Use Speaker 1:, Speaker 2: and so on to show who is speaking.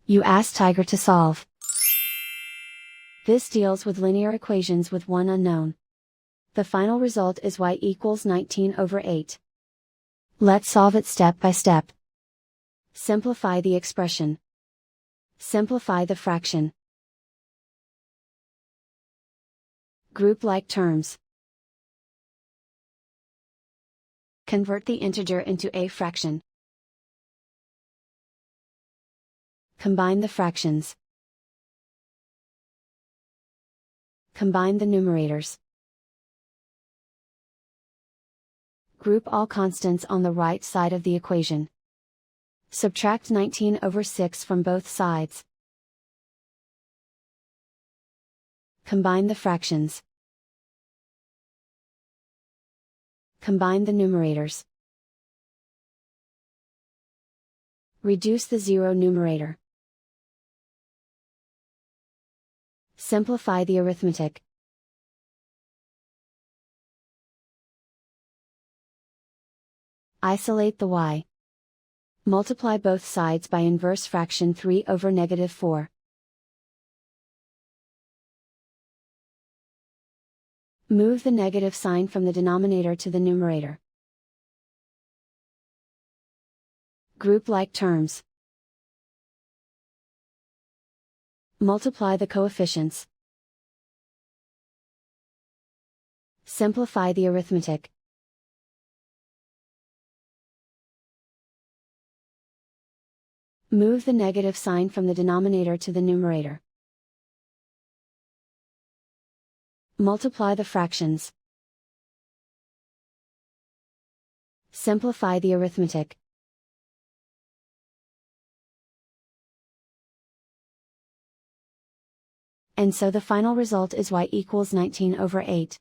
Speaker 1: You ask Tiger to solve. This deals with linear equations with one unknown. The final result is y equals 19/8. Let's solve it step by step. Simplify the expression. Simplify the fraction. Group like terms. Convert the integer into a fraction. Combine the fractions. Combine the numerators. Group all constants on the right side of the equation. Subtract 19/6 from both sides. Combine the fractions. Combine the numerators. Reduce the zero numerator. Simplify the arithmetic. Isolate the y. Multiply both sides by inverse fraction 3/-4. Move the negative sign from the denominator to the numerator. Group like terms. Multiply the coefficients. Simplify the arithmetic. Move the negative sign from the denominator to the numerator. Multiply the fractions. Simplify the arithmetic. And so the final result is y equals 19/8.